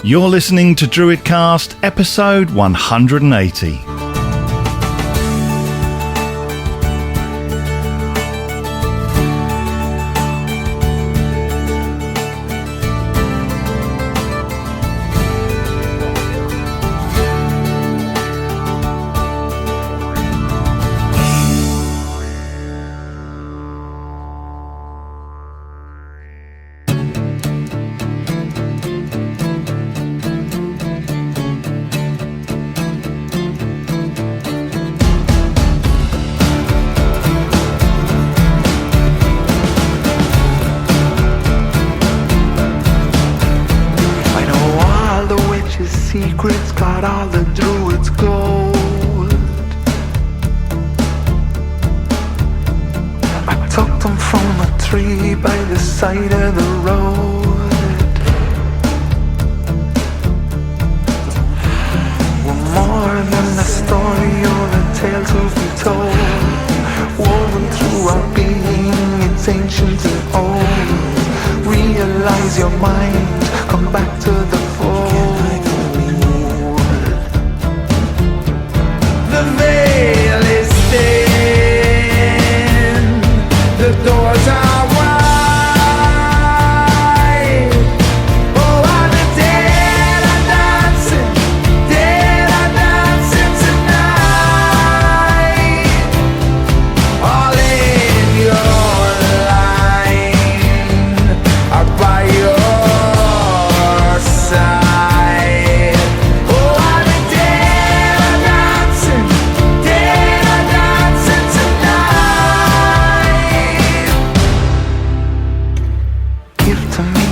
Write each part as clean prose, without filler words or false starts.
You're listening to DruidCast, episode 180. Secrets got all the Druid's gold. I took them from a tree by the side of the road. We're more than a story or a tale to be told. Woven through our being, it's ancient and old. Realize your mind, come back to the fold. The veil is thin, the doors are wide. Oh, and the dead are dancing tonight. All in your line, are by your side. Oh, and the dead are dancing tonight. Give to me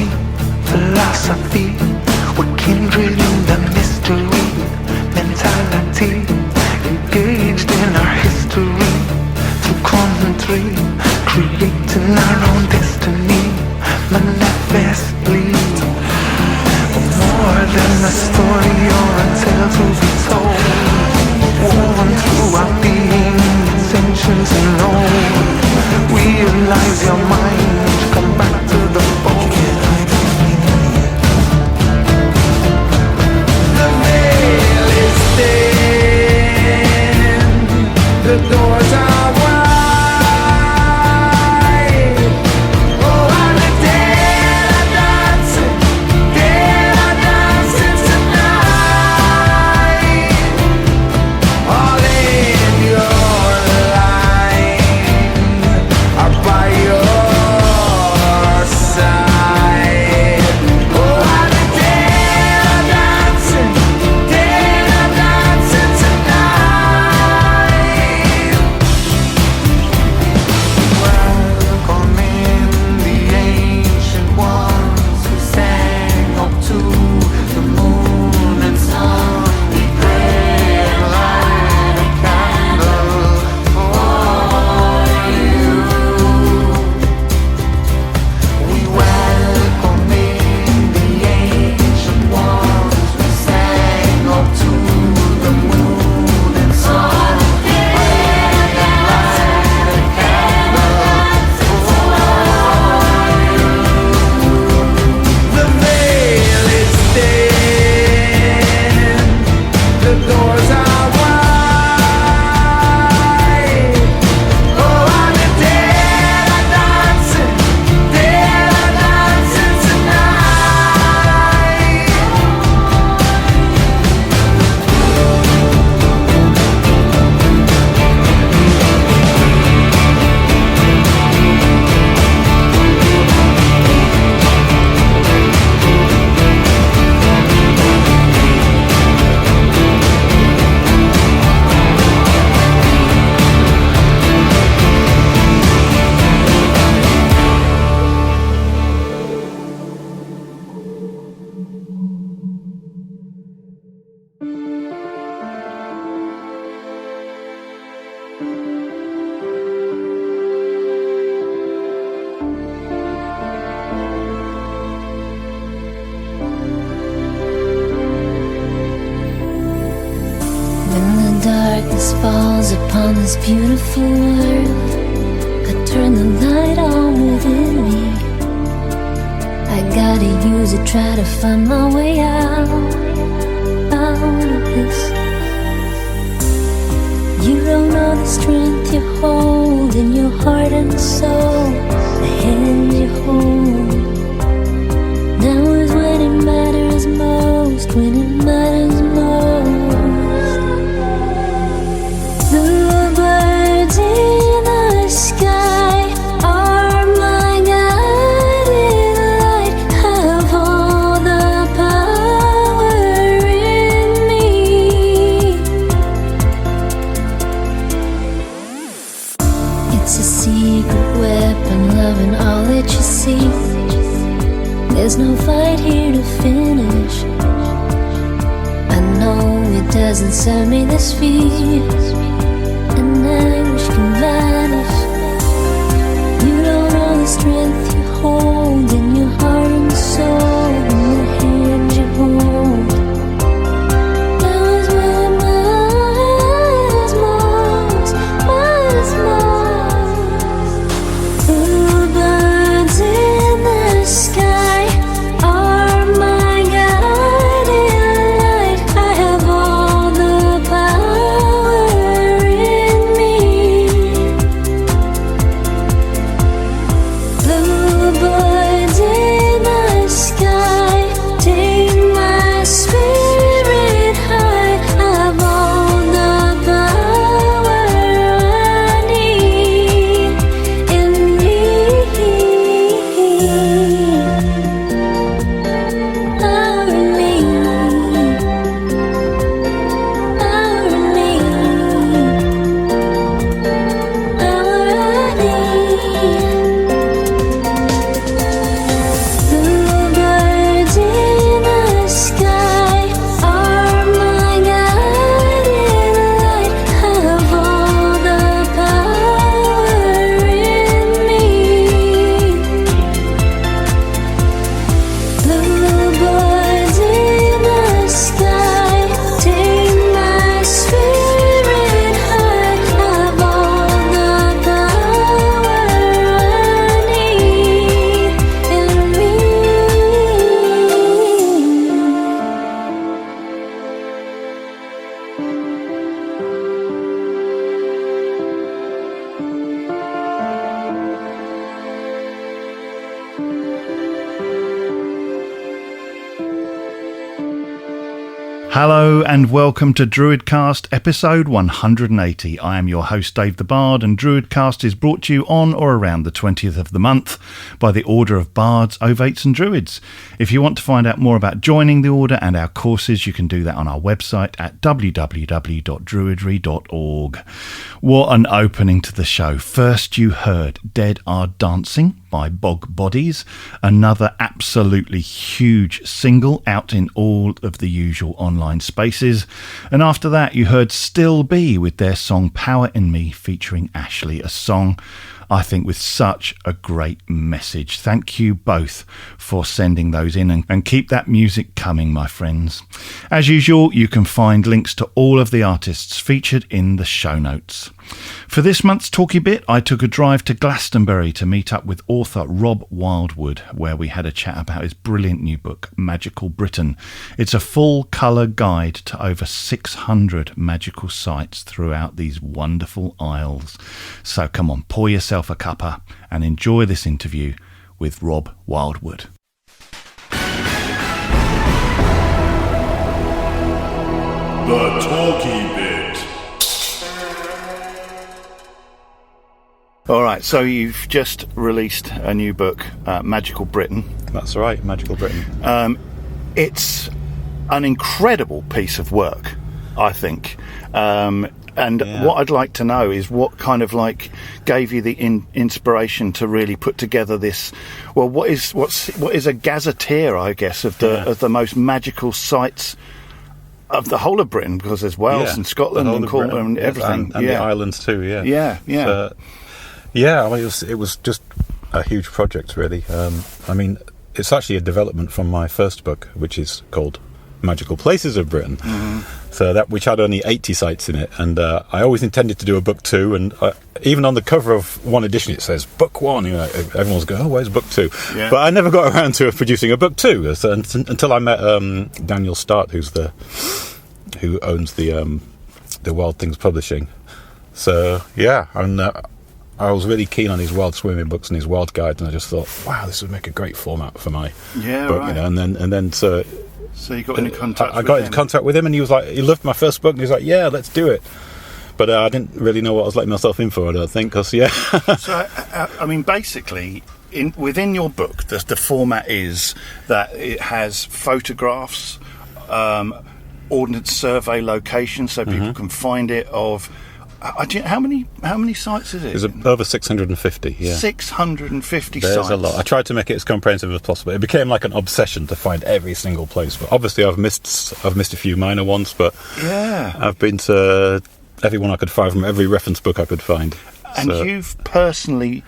philosophy. We're kindred in the mystery. Mentality engaged in our history. To country, creating our own destiny. Manifestly, more than a story or a tale to be told. Woven through our being, it's ancient and old. Realize your mind, come back to the fold. The veil is thin, the doors are wide. Oh, and the dead are dancing tonight. All in your line, are by your side. Oh, and the dead are dancing tonight. Welcoming the ancient ones who sang up to the moon and sun. We pray and light a candle for you. We welcoming the ancient ones who sang up to the moon and sun. We pray and light a candle for you. The veil is thin, the doors are wide. Oh, and the dead are dancing tonight. When the darkness falls upon this beautiful world, I turn the light on within me. I gotta use it, try to find my way out of this. You don't know the strength you hold in your heart and soul, the hand you hold. Now is when it matters most, when it matters most. The birds in the sky are my guiding light, have all the power in me. It's a secret weapon, loving all that you see. There's no fight here to finish. I know it doesn't serve me, this fear and anguish can vanish. You don't know the strength you hold in your heart and soul, in the hand you hold. Now is when it matters most, matters most. The birds in the sky are my guiding light. I have all the power in me. The birds in the sky take my spirit high. I have all the power I need in me. Power in me. Power in me. Power I need. The birds in the sky are my guiding light, have all the power in me. The birds in the sky take my spirit high, have all the power I need in me. Hello and welcome to DruidCast episode 180. I am your host Dave the Bard, and DruidCast is brought to you on or around the 20th of the month by the Order of Bards, Ovates and Druids. If you want to find out more about joining the Order and our courses, you can do that on our website at www.druidry.org. What an opening to the show. First you heard Dead Are Dancing by Bog Bodies, another absolutely huge single out in all of the usual online spaces. And after that you heard Still Be with their song Power in Me featuring Ashley, a song I think with such a great message. Thank you both for sending those in, and keep that music coming, my friends. As usual, you can find links to all of the artists featured in the show notes. For this month's Talky Bit, I took a drive to Glastonbury to meet up with author Rob Wildwood, where we had a chat about his brilliant new book, Magical Britain. It's a full colour guide to over 600 magical sites throughout these wonderful isles. So come on, pour yourself a cuppa and enjoy this interview with Rob Wildwood. The Talky Bit. All right, so you've just released a new book, Magical Britain. That's right, Magical Britain. It's an incredible piece of work, I think. What I'd like to know is what kind of gave you the inspiration to really put together this. Well, what is a gazetteer, I guess, of the most magical sites of the whole of Britain, because there's Wales and Scotland and Cornwall and everything, and the islands too. Yeah. So, I mean, it was just a huge project, really. I mean, it's actually a development from my first book, which is called Magical Places of Britain. Mm-hmm. So that, which had only 80 sites in it, and I always intended to do a book 2, and even on the cover of one edition it says book 1. You know, everyone's going, "Oh, where's book 2?" Yeah. But I never got around to producing a book 2 until I met Daniel Start, who owns the Wild Things Publishing. So yeah, and I was really keen on his wild swimming books and his wild guides, and I just thought, wow, this would make a great format for my book. Right. You know, and then so. So you got into contact. I got into contact with him, and he was like, he loved my first book, and he was like, "Yeah, let's do it." But I didn't really know what I was letting myself in for. I don't think, because So I mean, basically, within your book, the format is that it has photographs, ordnance survey locations, so people can find it. How many sites is it? There's over 650. Yeah, 650 There's sites. a lot. I tried to make it as comprehensive as possible. It became like an obsession to find every single place. But obviously, I've missed a few minor ones. But Yeah. I've been to everyone I could find from every reference book I could find. And So- you've personally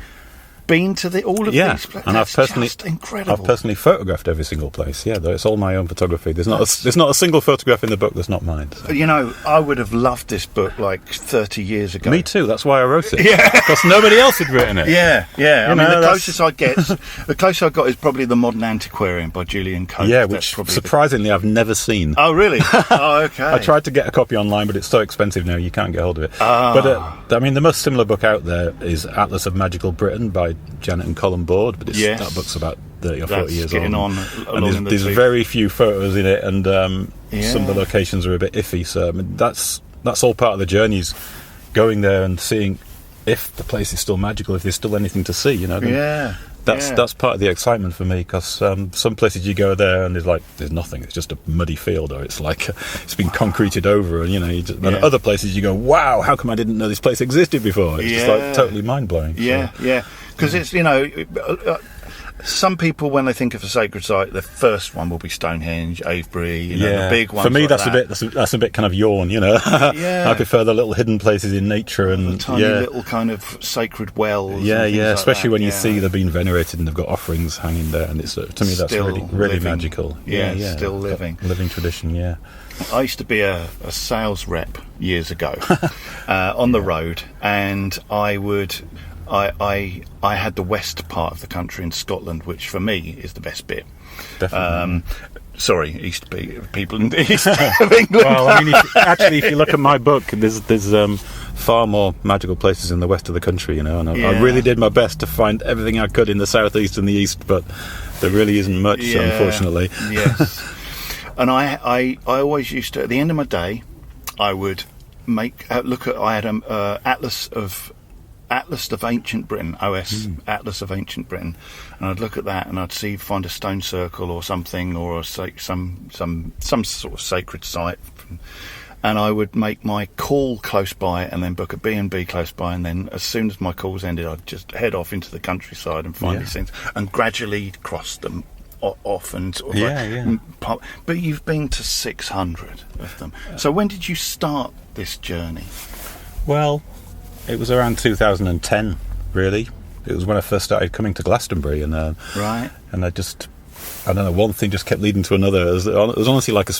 been to all of yeah, these places. and That's just incredible. I've personally photographed every single place. Yeah, though it's all my own photography. There's not a single photograph in the book that's not mine. So. You know, I would have loved this book like 30 years ago. Me too. That's why I wrote it. Yeah, because nobody else had written it. Yeah. I mean, know, the closest I got is probably The Modern Antiquarian by Julian Cope. Yeah, That's which probably surprisingly I've never seen. Oh, really? Oh, okay. I tried to get a copy online, but it's so expensive now you can't get hold of it. But I mean, the most similar book out there is Atlas of Magical Britain by Janet and Colin Board, but that book's about 30 or 40 That's years getting on. along in And the there's tooth. very few photos in it, and some of the locations are a bit iffy. So I mean, that's all part of the journeys, going there and seeing if the place is still magical, if there's still anything to see. You know. That's part of the excitement for me, because some places you go there and there's nothing. It's just a muddy field, or it's like it's been concreted over, and and other places you go, wow, how come I didn't know this place existed before? It's just like totally mind blowing. Yeah. Because it's, some people, when they think of a sacred site, the first one will be Stonehenge, Avebury, the big ones. For me, like that's a bit kind of yawn, I prefer the little hidden places in nature and the tiny little kind of sacred wells. Yeah, and things like especially that. when you see they've been venerated and they've got offerings hanging there, and it's to me that's Still really living. magical. Still living. Living tradition. Yeah. I used to be a sales rep years ago on the road, and I had the west part of the country in Scotland, which for me is the best bit. Definitely. Sorry, people in the east of England. Well, I mean, if you look at my book, there's far more magical places in the west of the country, and I really did my best to find everything I could in the southeast and the east, but there really isn't much, unfortunately. Yes. And I always used to, at the end of my day, I would I had an Atlas of Ancient Britain, Atlas of Ancient Britain, and I'd look at that and I'd find a stone circle or something, or some sort of sacred site, and I would make my call close by and then book a B&B close by, and then as soon as my calls ended, I'd just head off into the countryside and find these things and gradually cross them off and sort of but you've been to 600 of them. So when did you start this journey? Well, it was around 2010, really. It was when I first started coming to Glastonbury, and Right. and I don't know, one thing just kept leading to another. It was honestly like a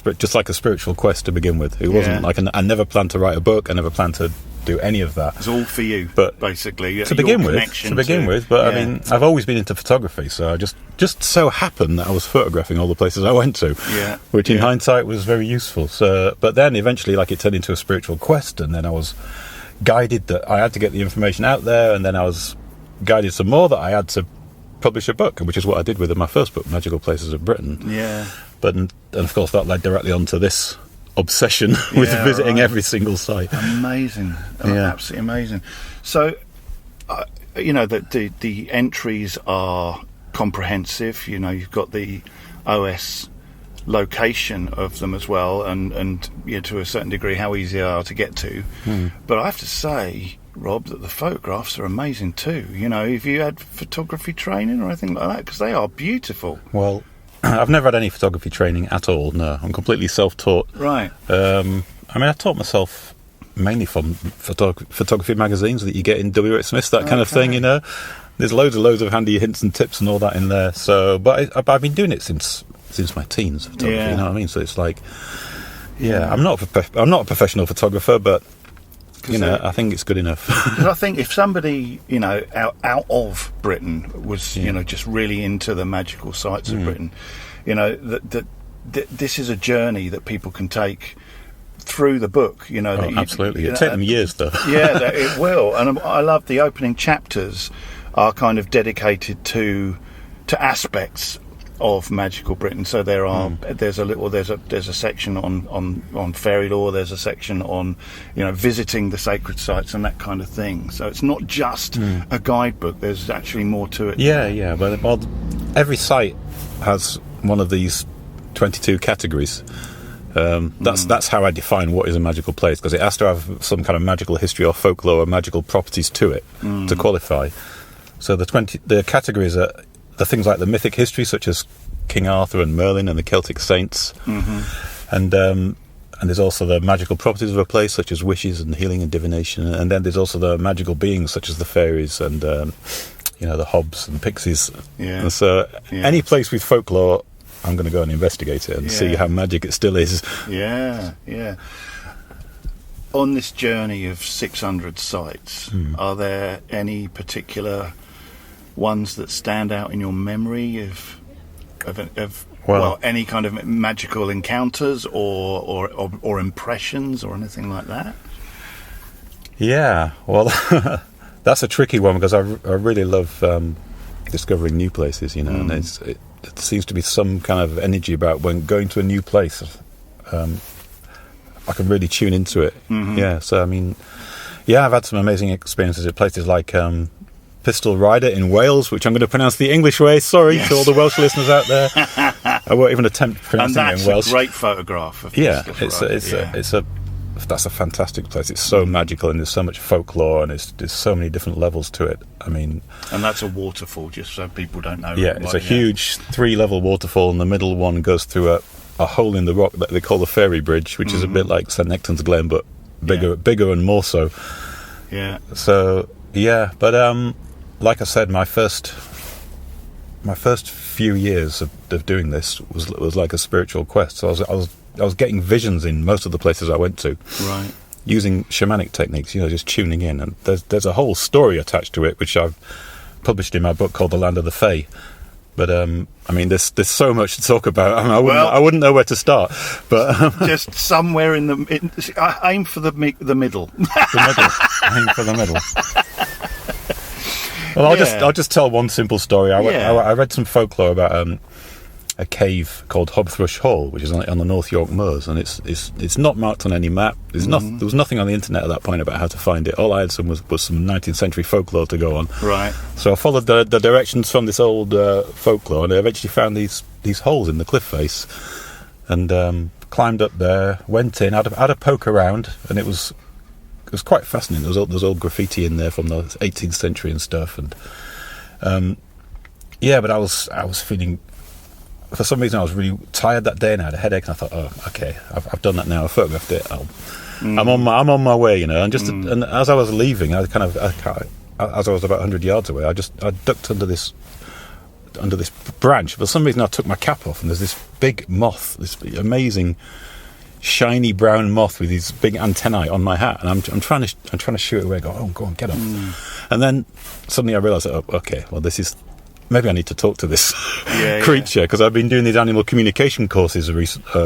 spiritual quest to begin with. It wasn't like I never planned to write a book. I never planned to do any of that. It's all for you, but basically to begin with. But I mean, I've always been into photography, so I just so happened that I was photographing all the places I went to, which in hindsight was very useful. So, but then eventually, it turned into a spiritual quest, and then I was guided that I had to get the information out there, and then I was guided some more that I had to publish a book, which is what I did with my first book, Magical Places of Britain. Yeah. But and of course that led directly onto this obsession with visiting every single site. Amazing. Absolutely amazing. So, the entries are comprehensive. You've got the OS location of them as well, and to a certain degree how easy they are to get to. But I have to say, Rob, that the photographs are amazing too. If you had photography training or anything like that, because they are beautiful. Well, I've never had any photography training at all. No, I'm completely self-taught. Right. I taught myself mainly from photography magazines that you get in W. H. Smith's, that kind of thing. There's loads of handy hints and tips and all that in there. So, but I've been doing it since my teens, photography. You know what I mean? So it's like, Yeah, I'm not a professional photographer, but I think it's good enough. Because I think if somebody, out of Britain was, just really into the magical sites of Britain, that this is a journey that people can take through the book. Absolutely. It'll take them years, though. Yeah, it will. And I love the opening chapters are kind of dedicated to aspects of magical Britain. So there's a section on fairy lore, there's a section on visiting the sacred sites and that kind of thing. So it's not just a guidebook, there's actually more to it. Yeah, but every site has one of these 22 categories. That's how I define what is a magical place, because it has to have some kind of magical history or folklore or magical properties to it to qualify. So the categories are the things like the mythic history, such as King Arthur and Merlin and the Celtic saints, and there's also the magical properties of a place, such as wishes and healing and divination, and then there's also the magical beings, such as the fairies and the hobs and pixies. Yeah. And so any place with folklore, I'm going to go and investigate it and see how magic it still is. Yeah. On this journey of 600 sites, are there any particular ones that stand out in your memory of any kind of magical encounters or impressions or anything like that? Yeah, well, that's a tricky one, because I really love discovering new places, and it seems to be some kind of energy about when going to a new place. I can really tune into it. Yeah, so I mean, I've had some amazing experiences at places like Pistol Rider in Wales, which I'm going to pronounce the English way. Sorry to all the Welsh listeners out there. I won't even attempt pronouncing it in Welsh. That's a great photograph of that's a fantastic place. It's so magical, and there's so much folklore, and there's so many different levels to it. I mean, and that's a waterfall, just so people don't know. Yeah, it's a huge 3-level waterfall, and the middle one goes through a hole in the rock that they call the Fairy Bridge, which is a bit like St Nectan's Glen, but bigger and more so. Yeah. So but like I said, my first few years of doing this was like a spiritual quest. So I was getting visions in most of the places I went to, right? Using shamanic techniques, just tuning in. And there's a whole story attached to it, which I've published in my book called The Land of the Fae. But I mean, there's so much to talk about. I mean, I wouldn't know where to start. But just somewhere in aim for the middle. The middle. Aim for the middle. Well, I'll just tell one simple story. I read some folklore about a cave called Hobthrush Hall, which is on the North York Moors, and it's not marked on any map. There was nothing on the internet at that point about how to find it. All I had was some 19th century folklore to go on. Right. So I followed the directions from this old folklore, and I eventually found these holes in the cliff face, and climbed up there, went in, had a poke around, and it was quite fascinating. There was old graffiti in there from the 18th century and stuff, and but I was feeling, for some reason I was really tired that day and I had a headache, and I thought, oh, okay, I've done that now. I photographed it. I'm on my way, and and as I was leaving, as I was about 100 yards away, I ducked under this branch. For some reason I took my cap off, and there's this big moth, this amazing shiny brown moth with these big antennae on my hat, and I'm trying to shoot it away. Go on, get off. And then suddenly I realised, okay, well, this is, maybe I need to talk to this creature, because I've been doing these animal communication courses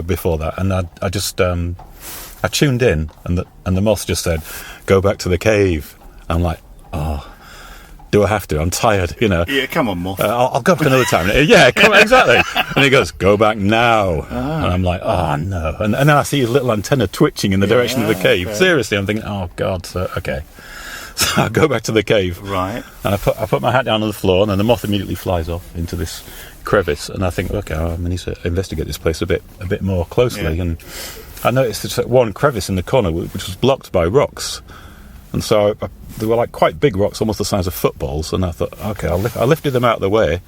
before that, and I tuned in, and the moth just said, "Go back to the cave." I'm like, oh, do I have to? I'm tired, Yeah, come on, moth. I'll go back another time. Yeah, come on, exactly. And he goes, "Go back now." And I'm like, oh no. And then I see his little antenna twitching in the direction of the cave. Okay. Seriously, I'm thinking, oh God, okay. So I go back to the cave. Right. And I put my hat down on the floor, and then the moth immediately flies off into this crevice. And I think, okay, I need to investigate this place a bit more closely. Yeah. And I noticed this one crevice in the corner which was blocked by rocks. And so they were like quite big rocks, almost the size of footballs. And I thought, okay, I lifted them out of the way,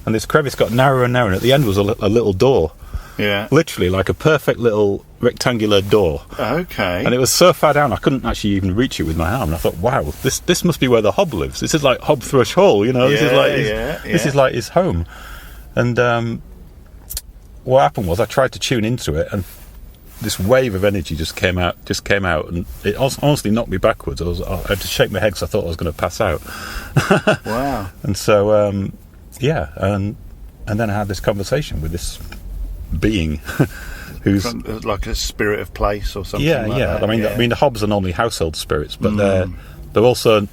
and this crevice got narrower and narrower. And at the end was a little door. Yeah. Literally like a perfect little rectangular door. Okay. And it was so far down I couldn't actually even reach it with my arm. And I thought, wow, this must be where the hob lives. This is like Hobthrush Hall, This is like his home. And what happened was I tried to tune into it, and this wave of energy just came out, and it honestly knocked me backwards. I had to shake my head because I thought I was going to pass out. Wow. And so, and then I had this conversation with this being who's like a spirit of place or something. Yeah, like yeah. that. I mean, the hobs are normally household spirits, but they're also,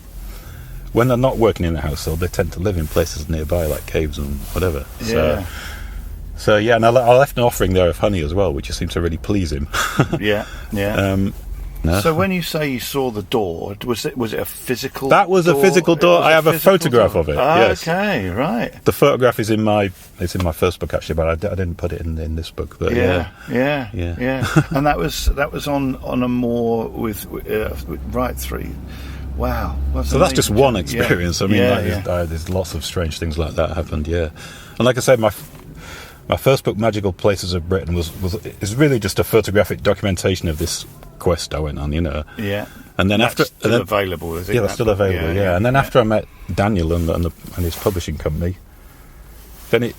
when they're not working in the household, they tend to live in places nearby, like caves and whatever. Yeah. So yeah, and I left an offering there of honey as well, which seemed to really please him. Yeah. No. So when you say you saw the door, was it a physical? That was door? a physical door. I have a photograph door. of it. Yes. Okay, right. The photograph is in my first book actually, but I didn't put it in this book. But Yeah. And that was on a moor with right through. Wow. So that's just one experience. Yeah. I mean, there's lots of strange things like that happened. Yeah, and like I said, my first book, Magical Places of Britain, is really just a photographic documentation of this quest I went on. Yeah. And then that's still available, is it? Yeah, that's still available. Yeah. And then yeah. after I met Daniel and his publishing company, then it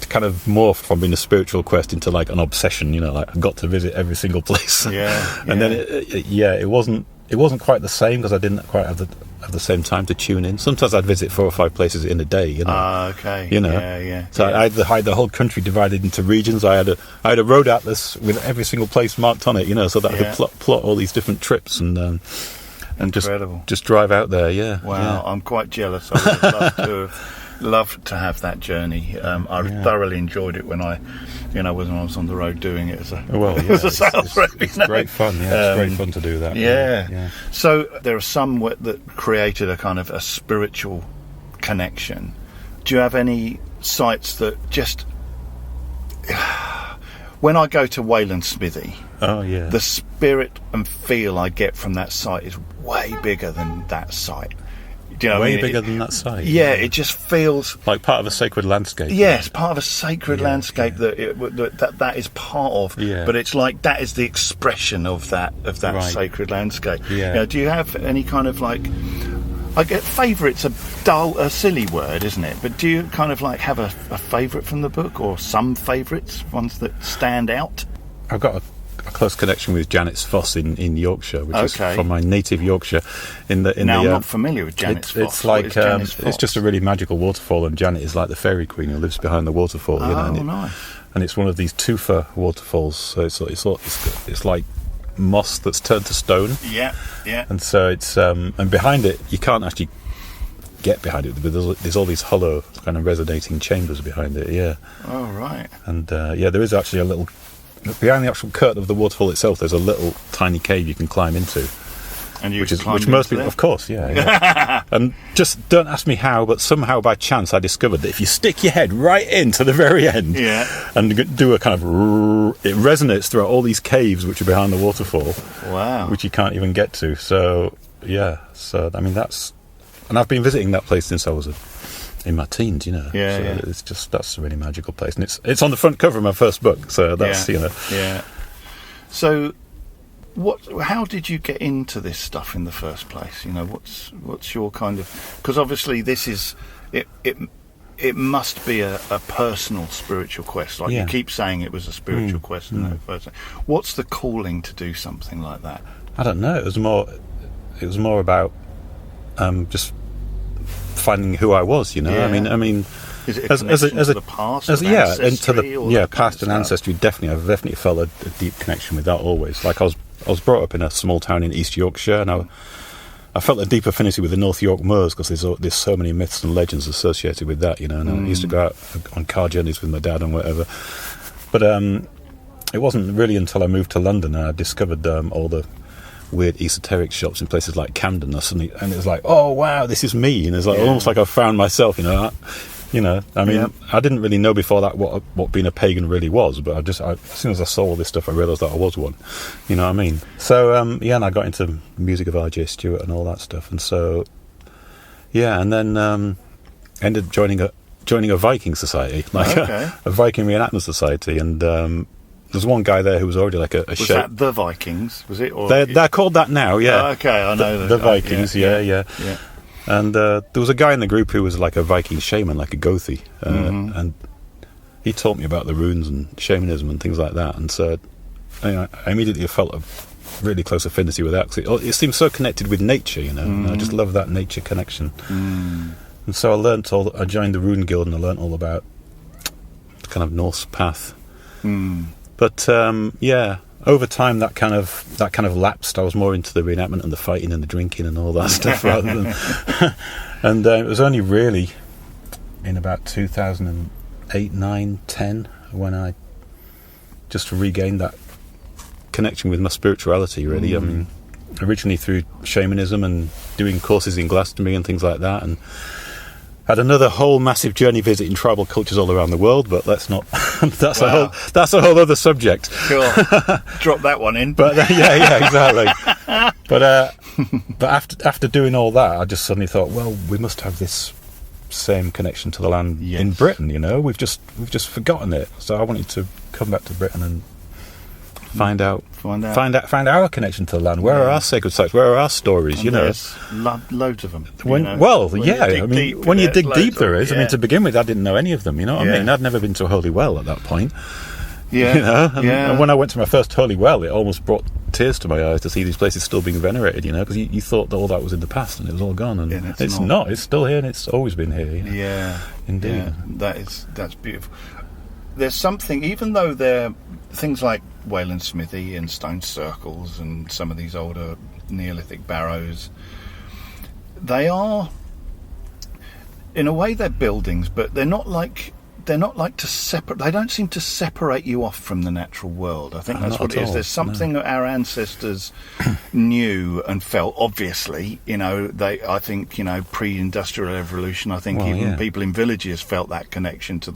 kind of morphed from being a spiritual quest into like an obsession. Like I got to visit every single place. Yeah. And then it wasn't quite the same because I didn't quite have the same time to tune in. Sometimes I'd visit 4 or 5 places in a day. Okay. Yeah. So I had the whole country divided into regions. I had a road atlas with every single place marked on it. So that I could plot all these different trips and just drive out there. Yeah. Wow. Yeah. I'm quite jealous. I would love to have that journey. I thoroughly enjoyed it when I was on the road doing it as a sales rep. It's great fun. Yeah, it's great fun to do that. Yeah. So there are some that created a kind of a spiritual connection. Do you have any sites that just? When I go to Wayland Smithy, the spirit and feel I get from that site is way bigger than that site. Do you know way bigger than that site. Yeah, it just feels like part of a sacred landscape. Yes, part of a sacred landscape that is part of. Yeah. But it's like that is the expression of that sacred landscape. Yeah. Do you have any kind of like? I get favourite's a silly word, isn't it? But do you kind of like have a favourite from the book, or some favourites, ones that stand out? I've got a close connection with Janet's Foss in Yorkshire, which is from my native Yorkshire. I'm not familiar with Janet's Foss. It's like it's just a really magical waterfall, and Janet is like the fairy queen who lives behind the waterfall. Nice. And it's one of these tufa waterfalls, so it's like moss that's turned to stone. Yeah. And so it's and behind it you can't actually get behind it, but there's all these hollow kind of resonating chambers behind it. Yeah. Oh right. And there is actually a little. Behind the actual curtain of the waterfall itself, there's a little tiny cave you can climb into, which most people, of course, yeah. And just don't ask me how, but somehow by chance I discovered that if you stick your head right into the very end, and do a kind of, it resonates throughout all these caves which are behind the waterfall. Wow. Which you can't even get to. So I mean and I've been visiting that place since I was in my teens, It's just, that's a really magical place, and it's on the front cover of my first book, so that's So how did you get into this stuff in the first place? What's your kind of, because obviously this is it must be a personal spiritual quest, like you keep saying it was a spiritual quest in the first. What's the calling to do something like that? I don't know, it was more about just finding who I was, I mean, is it a connection to the past? Past and ancestry. Definitely, I've definitely felt a deep connection with that always. Like I was brought up in a small town in East Yorkshire, and I felt a deep affinity with the North York Moors because there's so many myths and legends associated with that, And I used to go out on car journeys with my dad and whatever. But it wasn't really until I moved to London and I discovered all the weird esoteric shops in places like Camden, and it was like, oh wow, this is me, and it's like almost like I found myself. I didn't really know before that what being a pagan really was, but as soon as I saw all this stuff, I realised that I was one. You know what I mean? So and I got into the music of R.J. Stewart and all that stuff, and so and then ended up joining a Viking society, a Viking reenactment society, and. There's one guy there who was already like a Was that the Vikings? Was it? Or they're called that now, yeah. Oh, okay, I know the Vikings, yeah. And there was a guy in the group who was like a Viking shaman, like a Gothi, and he taught me about the runes and shamanism and things like that. And so I immediately felt a really close affinity with that, 'cause it seems so connected with nature, you know. And I just love that nature connection. And so I joined the Rune Guild, and I learnt all about the kind of Norse path. But over time that kind of lapsed. I was more into the reenactment and the fighting and the drinking and all that stuff rather than. And it was only really in about 2008, 9, 10 when I just regained that connection with my spirituality. Really, I mean, originally through shamanism and doing courses in Glastonbury and things like that, and had another whole massive journey visiting tribal cultures all around the world. But let's not. That's a whole other subject. Sure, drop that one in. But yeah, exactly. But after doing all that, I just suddenly thought, well, we must have this same connection to the land in Britain. You know, we've just forgotten it. So I wanted to come back to Britain and find out our connection to the land. Where are our sacred sites? Where are our stories? And you know, there's loads of them. When you dig deep, there is. I mean, to begin with, I didn't know any of them. You know what I mean? I'd never been to a holy well at that point. Yeah, you know, and when I went to my first holy well, it almost brought tears to my eyes to see these places still being venerated. You know, because you thought that all that was in the past and it was all gone, and it's not. It's still here, and it's always been here. You know? Yeah, indeed. Yeah, that's beautiful. There's something, even though they're things like Wayland Smithy and stone circles and some of these older Neolithic barrows, they are, in a way, they're buildings, but they're not like to separate. They don't seem to separate you off from the natural world. I think that's what it is. There's something that our ancestors knew and felt. Obviously, you know, I think, you know, pre-industrial revolution. I think people in villages felt that connection to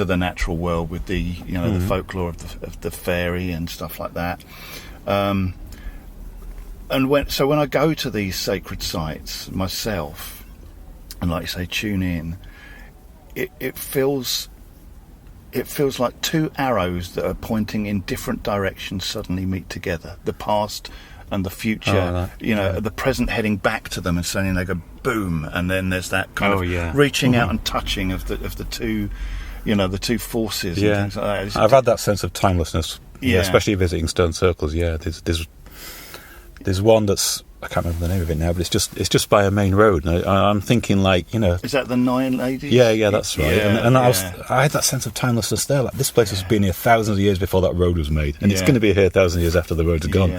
the natural world with the, you know, the folklore of the fairy and stuff like that. And when I go to these sacred sites myself, and like you say, tune in. It feels like two arrows that are pointing in different directions suddenly meet together. The past and the future, the present heading back to them, and suddenly they go boom, and then there's that kind of reaching out and touching of the two, you know, the two forces. Yeah, and things like that. I've had that sense of timelessness, especially visiting stone circles. Yeah, there's one that's, I can't remember the name of it now, but it's just by a main road, and I'm thinking, like, you know, is that the Nine Ladies? Yeah, that's right. And I had that sense of timelessness there. Like, this place has been here thousands of years before that road was made, and it's going to be here thousands of years after the road's gone.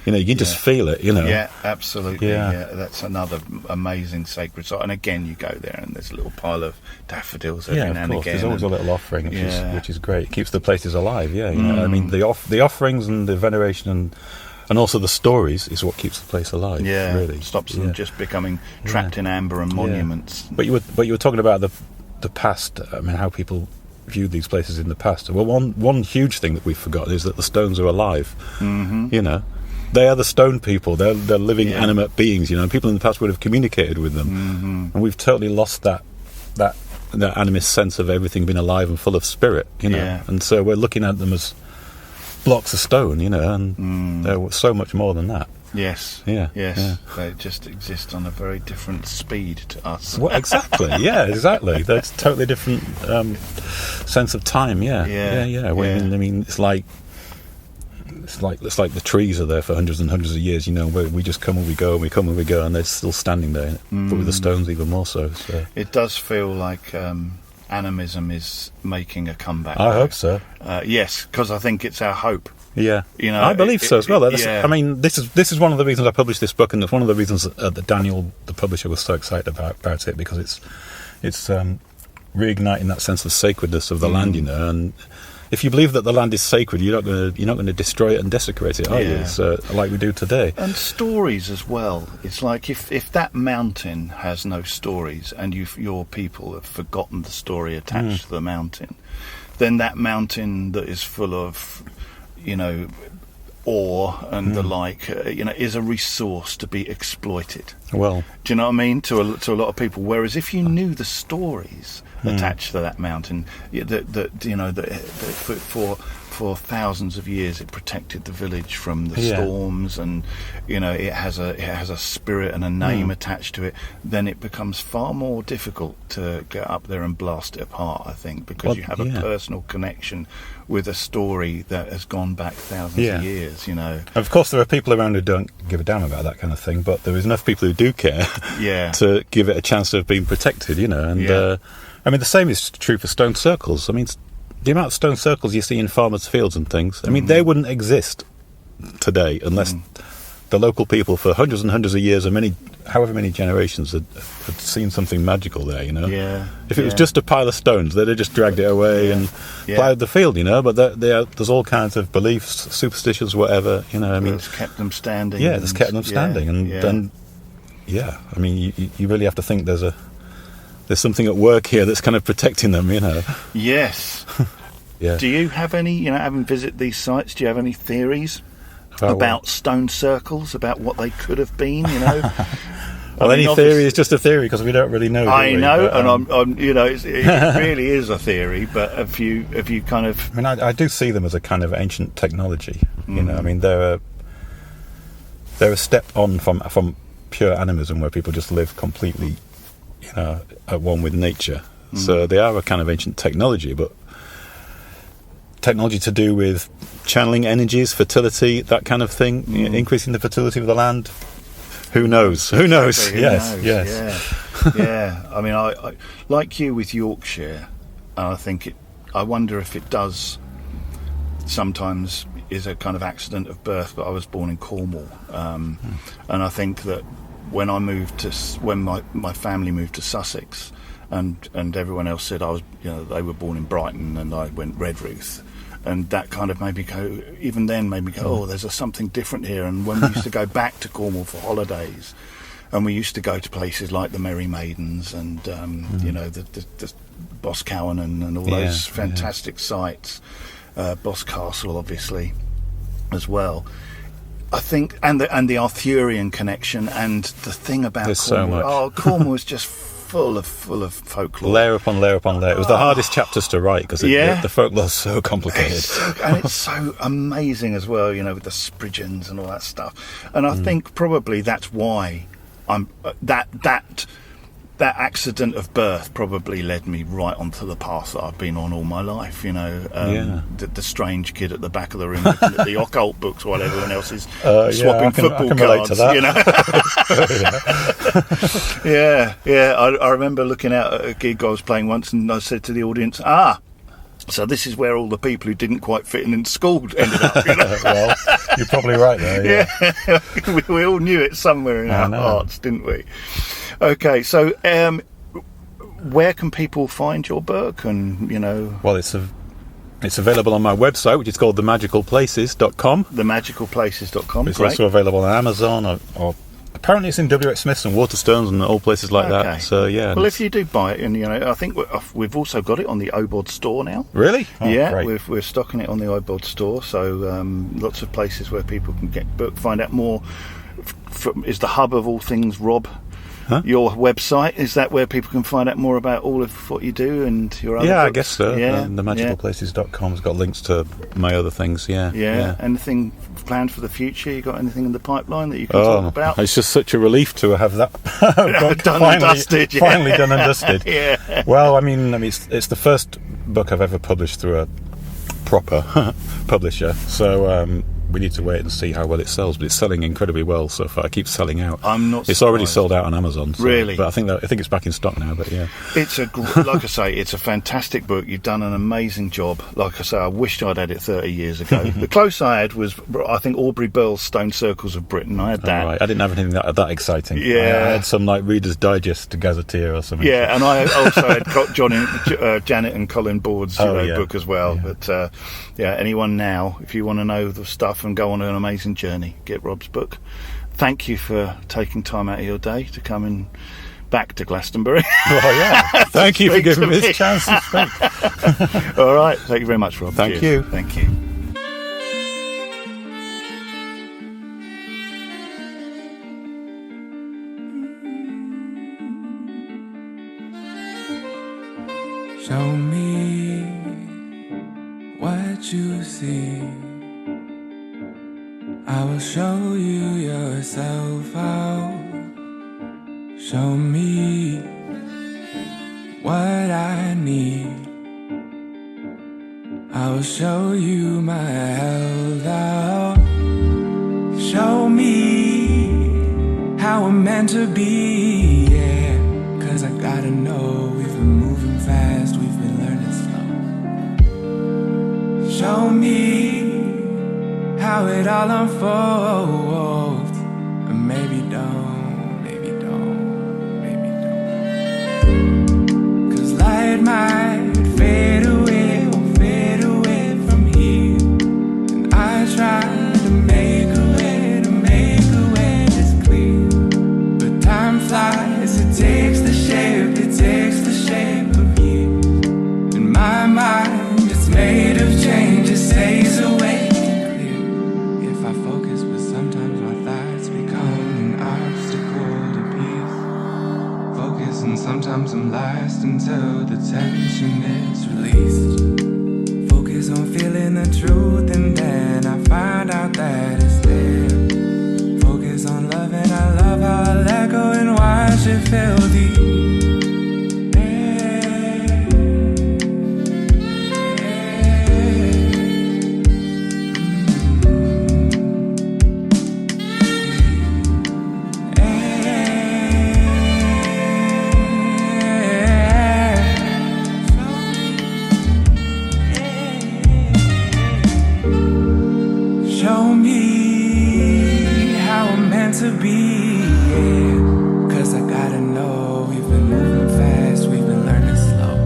You know, you can just feel it. You know. Yeah, absolutely. Yeah, that's another amazing sacred site. And again, you go there, and there's a little pile of daffodils every now and again. There's always a little offering, which is great. It keeps the places alive. Yeah, you know, I mean, the offerings and the veneration and also the stories is what keeps the place alive. Yeah, really stops them just becoming trapped in amber and monuments. But you were talking about the past. I mean, how people viewed these places in the past. Well, one huge thing that we've forgotten is that the stones are alive. You know, they are the stone people. They're living animate beings. You know, and people in the past would have communicated with them, and we've totally lost that animist sense of everything being alive and full of spirit. You know, and so we're looking at them as blocks of stone, you know, and they're so much more than that. Yes. They just exist on a very different speed to us. Well, exactly. Exactly. That's totally different sense of time. I mean, it's like the trees are there for hundreds and hundreds of years. You know, where we just come and we go, and we come and we go, and they're still standing there. But with the stones, even more so. It does feel like animism is making a comeback. I hope so. Yes, because I think it's our hope. Yeah, you know, I believe so as well. I mean, this is one of the reasons I published this book, and it's one of the reasons that Daniel, the publisher, was so excited about it, because it's reigniting that sense of sacredness of the land, you know. And if you believe that the land is sacred, you're not going to destroy it and desecrate it, are you? It's, like we do today. And stories as well. It's like if that mountain has no stories, and your people have forgotten the story attached to the mountain, then that mountain that is full of, you know, ore and the like, you know, is a resource to be exploited. Well, do you know what I mean? To a lot of people. Whereas if you knew the stories attached to that mountain, that you know, that for for thousands of years it protected the village from the Yeah. storms, and it has a spirit and a name attached to it, then it becomes far more difficult to get up there and blast it apart, I think, because you have a personal connection with a story that has gone back thousands of years, Of course, there are people around who don't give a damn about that kind of thing, but there is enough people who do care to give it a chance of being protected, and I mean, the same is true for stone circles. I mean, the amount of stone circles you see in farmers' fields and things, I mean, they wouldn't exist today unless the local people for hundreds and hundreds of years, and however many generations had seen something magical there, If it was just a pile of stones, they'd have just dragged it away and ploughed the field, but there's all kinds of beliefs, superstitions, whatever, I mean, it's kept them standing. Yeah, it's kept them standing, and I mean, you really have to think there's something at work here that's kind of protecting them, Yes. Yeah. Do you have any, having visited these sites, do you have any theories about stone circles, about what they could have been, Well, any theory is just a theory because we don't really know. I know, but, and it really is a theory. But have you kind of? I mean, I do see them as a kind of ancient technology. I mean, they're a step on from pure animism, where people just live completely, at one with nature. So they are a kind of ancient technology, but technology to do with channeling energies, fertility, that kind of thing, increasing the fertility of the land. Who knows? Who knows? Exactly, Yes. Yeah. I mean, I like you with Yorkshire, and I wonder if it does sometimes is a kind of accident of birth. But I was born in Cornwall, and I think that when my family moved to Sussex, and everyone else said I was, they were born in Brighton, and I went Redruth. And that kind of made me go, oh, there's something different here. And when we used to go back to Cornwall for holidays, and we used to go to places like the Merry Maidens and, the Boscawen and all those fantastic sites, Boscastle, obviously, as well. I think, and the Arthurian connection, and the thing about There's Cornwall. so much. Oh, Cornwall is just full of folklore. Layer upon layer upon layer. It was the hardest chapters to write because the folklore's so complicated. It's so amazing as well, with the Spriggans and all that stuff. And I think probably that's why I'm that accident of birth probably led me right onto the path that I've been on all my life. The strange kid at the back of the room looking at the occult books while everyone else is swapping football cards. I remember looking out at a gig I was playing once, and I said to the audience, so this is where all the people who didn't quite fit in school ended up. Well, you're probably right there. Yeah. we all knew it somewhere in our hearts, didn't we? Okay, so where can people find your book? And well, it's available on my website, which is called themagicalplaces.com. Themagicalplaces.com. It's also available on Amazon, or apparently it's in WX Smith's and Waterstones and all places like that. So well, if you do buy it, and I think we've also got it on the Obod store now. Really? Oh, yeah, great. we're stocking it on the Obod store. So lots of places where people can get book, find out more. Is the hub of all things Rob? Huh? Your website, is that where people can find out more about all of what you do and your other books? I guess so. Themagicalplaces.com has got links to my other things. Yeah. Anything planned for the future? You got anything in the pipeline that you can talk about? It's just such a relief to have that finally done and dusted. Yeah. Well, I mean, it's the first book I've ever published through a proper publisher, so we need to wait and see how well it sells, but it's selling incredibly well so far. It keeps selling out. I'm not surprised. It's already sold out on Amazon. So, really? But I think it's back in stock now, but yeah. It's like I say, it's a fantastic book. You've done an amazing job. Like I say, I wished I'd had it 30 years ago. The close I had was, I think, Aubrey Burl's Stone Circles of Britain. I had that. Right. I didn't have anything that exciting. Yeah. I had some like Reader's Digest Gazetteer or something. Yeah, and I also had Janet and Colin Board's book as well. Yeah. But anyone now, if you want to know the stuff and go on an amazing journey, get Rob's book. Thank you for taking time out of your day to come in back to Glastonbury. Well, yeah. Thank you for giving me this chance to speak. All right. Thank you very much, Rob. Thank Cheers. you. Thank you. Show me what what you see. I will show you yourself out. Show me what I need. I will show you my held out. Show me how we're meant to be, yeah. 'Cause I gotta know we've been moving fast, we've been learning slow. Show me how it all unfolds. And maybe don't, maybe don't, maybe don't. 'Cause light might fade away, won't fade away from here. And I try to make a way that's clear. But time flies, it takes the shape of years. In my mind, it's made of change, it stays awake and clear. If I focus, but sometimes my thoughts become an obstacle to peace. Focus, and sometimes I'm lost until the tension is released. Focus on feeling the truth, and then I find out that it's there. Focus on loving, I love how I let go and watch it feel deep. Show me how I'm meant to be, yeah. 'Cause I gotta know we've been moving fast, we've been learning slow.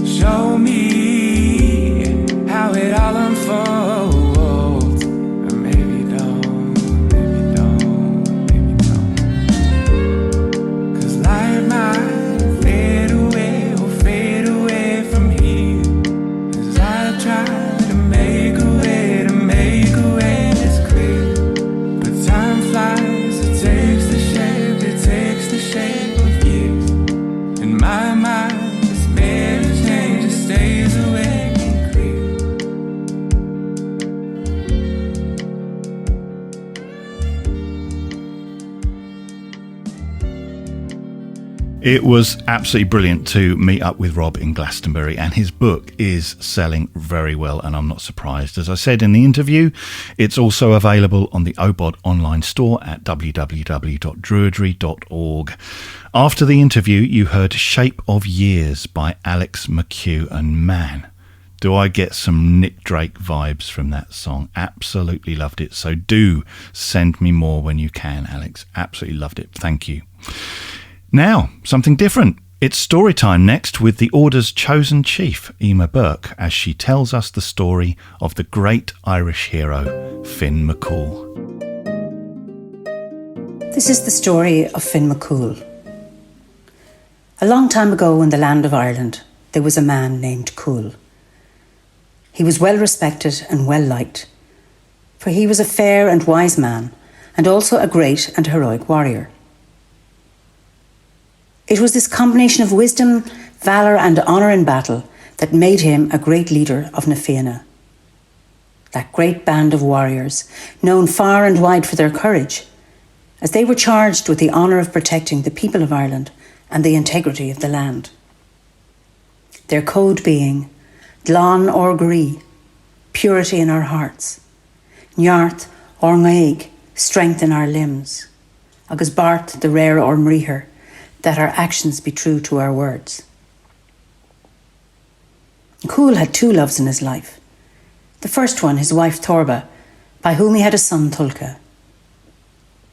Show me how it all unfolds. Or maybe don't, maybe don't, maybe don't. 'Cause life might fade away, will fade away from here. As I try to make a way that's clear. But time flies, it takes the shape of years. In my mind, it's made of change, it stays awake and clear. It was absolutely brilliant to meet up with Rob in Glastonbury, and his book is selling very well, and I'm not surprised. As I said in the interview, it's also available on the OBOD online store at www.druidry.org. After the interview, you heard Shape of Years by Alex McCue, and man, do I get some Nick Drake vibes from that song. Absolutely loved it. So do send me more when you can, Alex. Absolutely loved it. Thank you. Now, something different. It's story time next with the Order's chosen chief, Emma Burke, as she tells us the story of the great Irish hero, Finn McCool. This is the story of Finn McCool. A long time ago in the land of Ireland, there was a man named Cool. He was well respected and well liked, for he was a fair and wise man, and also a great and heroic warrior. It was this combination of wisdom, valour and honour in battle that made him a great leader of Na Fianna. That great band of warriors, known far and wide for their courage, as they were charged with the honour of protecting the people of Ireland and the integrity of the land. Their code being Dlán or Gree, purity in our hearts, Neart or Ngaig, strength in our limbs, agus Bart the rare or Mriher, that our actions be true to our words. Cool had two loves in his life. The first one, his wife Torba, by whom he had a son Tulka.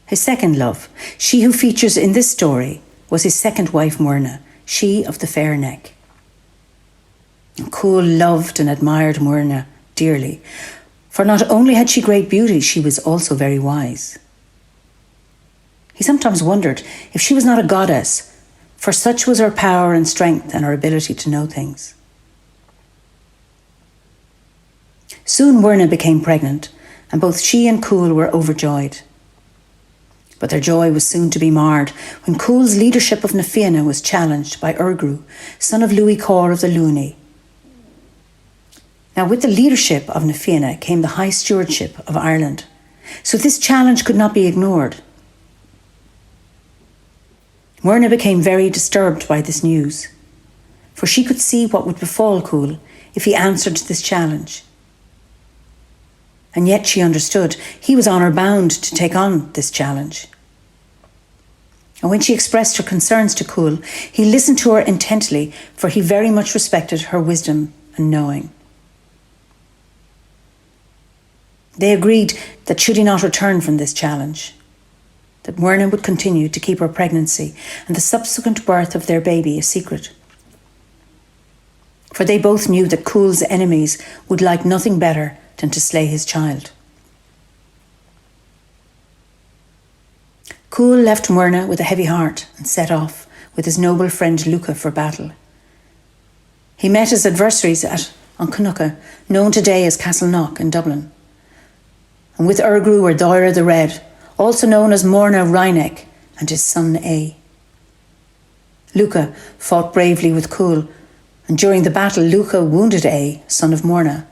His second love, she who features in this story, was his second wife Myrna, she of the fair neck. Cool loved and admired Myrna dearly, for not only had she great beauty, she was also very wise. He sometimes wondered if she was not a goddess, for such was her power and strength and her ability to know things. Soon Myrna became pregnant, and both she and Cool were overjoyed. But their joy was soon to be marred when Cool's leadership of Na Fianna was challenged by Urgru, son of Louis Cor of the Luni. Now, with the leadership of Na Fianna came the high stewardship of Ireland, so this challenge could not be ignored. Myrna became very disturbed by this news, for she could see what would befall Cúil if he answered this challenge. And yet she understood he was honour bound to take on this challenge. And when she expressed her concerns to Cúil, he listened to her intently, for he very much respected her wisdom and knowing. They agreed that should he not return from this challenge, that Myrna would continue to keep her pregnancy and the subsequent birth of their baby a secret. For they both knew that Cúil's enemies would like nothing better than to slay his child. Cúil left Myrna with a heavy heart and set off with his noble friend Luca for battle. He met his adversaries at Ancunucca, known today as Castleknock in Dublin, and with Urgru were Doira the Red, also known as Morna Rhyneck, and his son A. Luca fought bravely with Cúil, and during the battle Luca wounded A, son of Morna,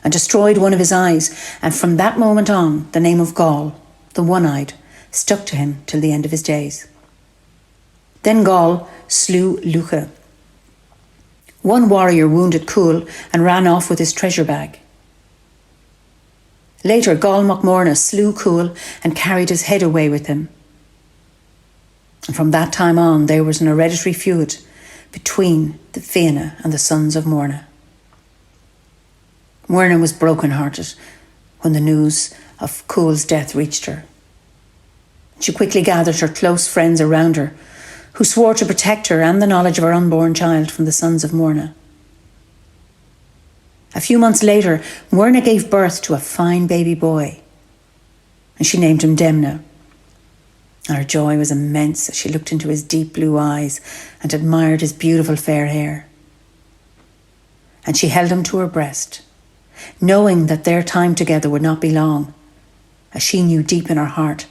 and destroyed one of his eyes, and from that moment on the name of Gall, the one-eyed, stuck to him till the end of his days. Then Gall slew Luca. One warrior wounded Cúil and ran off with his treasure bag. Later, Gall MacMorna slew Cúil and carried his head away with him. And from that time on, there was an hereditary feud between the Fianna and the sons of Morna. Myrna was broken-hearted when the news of Cúil's death reached her. She quickly gathered her close friends around her, who swore to protect her and the knowledge of her unborn child from the sons of Morna. A few months later, Myrna gave birth to a fine baby boy, and she named him Demna. And her joy was immense as she looked into his deep blue eyes and admired his beautiful fair hair. And she held him to her breast, knowing that their time together would not be long, as she knew deep in her heart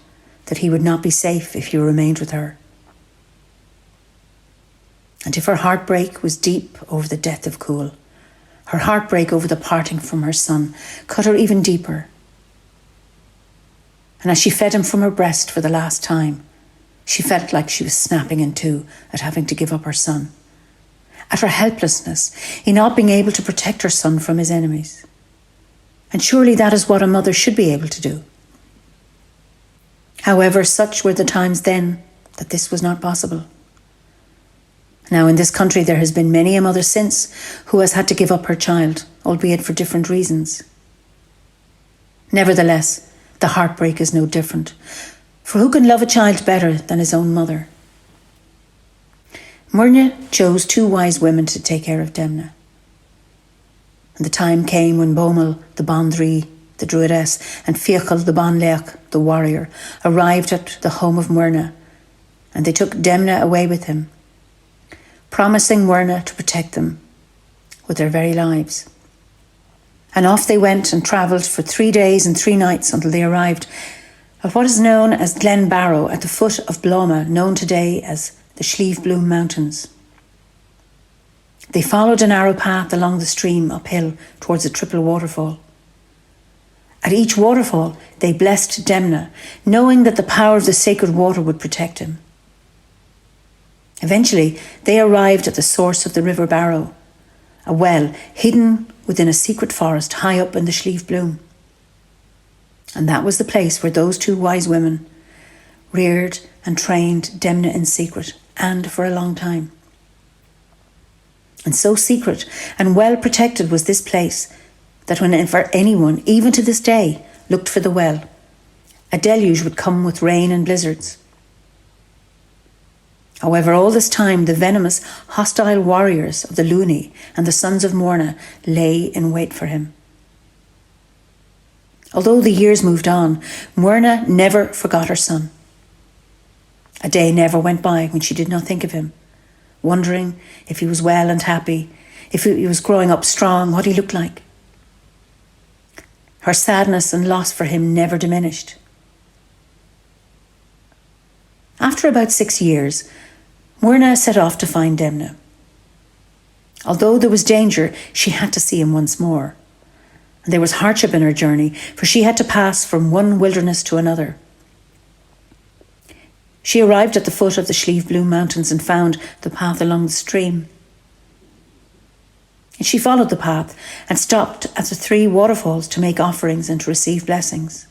that he would not be safe if he remained with her. And if her heartbreak was deep over the death of Cúil, her heartbreak over the parting from her son cut her even deeper. And as she fed him from her breast for the last time, she felt like she was snapping in two at having to give up her son, at her helplessness in not being able to protect her son from his enemies. And surely that is what a mother should be able to do. However, such were the times then that this was not possible. Now in this country there has been many a mother since who has had to give up her child, albeit for different reasons. Nevertheless, the heartbreak is no different, for who can love a child better than his own mother? Myrna chose 2 wise women to take care of Demna. And the time came when Bomel, the Bondri, the Druidess, and Fiachal, the Bonleach, the warrior, arrived at the home of Myrna, and they took Demna away with him, promising Myrna to protect them with their very lives. And off they went and travelled for 3 days and 3 nights until they arrived at what is known as Glen Barrow at the foot of Bloma, known today as the Slieve Bloom Mountains. They followed a narrow path along the stream uphill towards a triple waterfall. At each waterfall, they blessed Demna, knowing that the power of the sacred water would protect him. Eventually, they arrived at the source of the River Barrow, a well hidden within a secret forest high up in the Slieve Bloom. And that was the place where those 2 wise women reared and trained Demna in secret, and for a long time. And so secret and well protected was this place that whenever anyone, even to this day, looked for the well, a deluge would come with rain and blizzards. However, all this time, the venomous, hostile warriors of the Luni and the sons of Morna lay in wait for him. Although the years moved on, Myrna never forgot her son. A day never went by when she did not think of him, wondering if he was well and happy, if he was growing up strong, what he looked like. Her sadness and loss for him never diminished. After about 6 years, Myrna set off to find Demna. Although there was danger, she had to see him once more, And there was hardship in her journey, for she had to pass from one wilderness to another. She arrived at the foot of the Slieve Bloom Mountains and found the path along the stream. And she followed the path and stopped at the 3 waterfalls to make offerings and to receive blessings.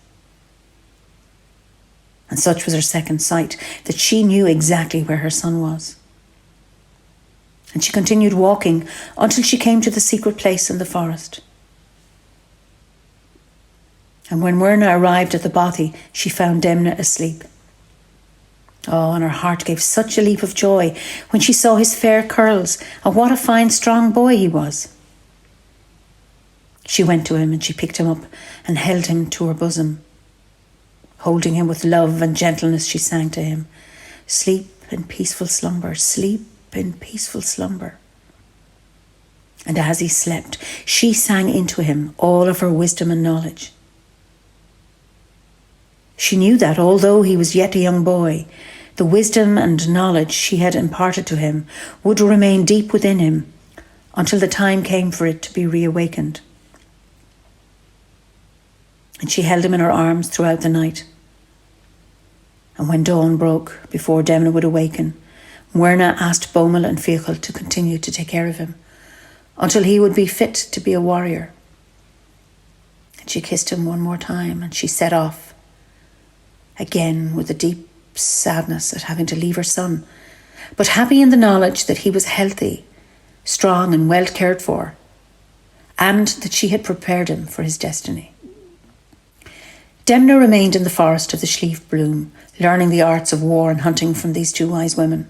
And such was her second sight, that she knew exactly where her son was. And she continued walking until she came to the secret place in the forest. And when Myrna arrived at the bothy, she found Demna asleep. Oh, and her heart gave such a leap of joy when she saw his fair curls, and what a fine, strong boy he was. She went to him and she picked him up and held him to her bosom. Holding him with love and gentleness, she sang to him, "Sleep in peaceful slumber, sleep in peaceful slumber." And as he slept, she sang into him all of her wisdom and knowledge. She knew that, although he was yet a young boy, the wisdom and knowledge she had imparted to him would remain deep within him until the time came for it to be reawakened. And she held him in her arms throughout the night. And when dawn broke, before Demna would awaken, Myrna asked Bomel and Fiachal to continue to take care of him until he would be fit to be a warrior. And she kissed him one more time and she set off, again with a deep sadness at having to leave her son, but happy in the knowledge that he was healthy, strong and well cared for, and that she had prepared him for his destiny. Demna remained in the forest of the Slieve Bloom, learning the arts of war and hunting from these 2 wise women.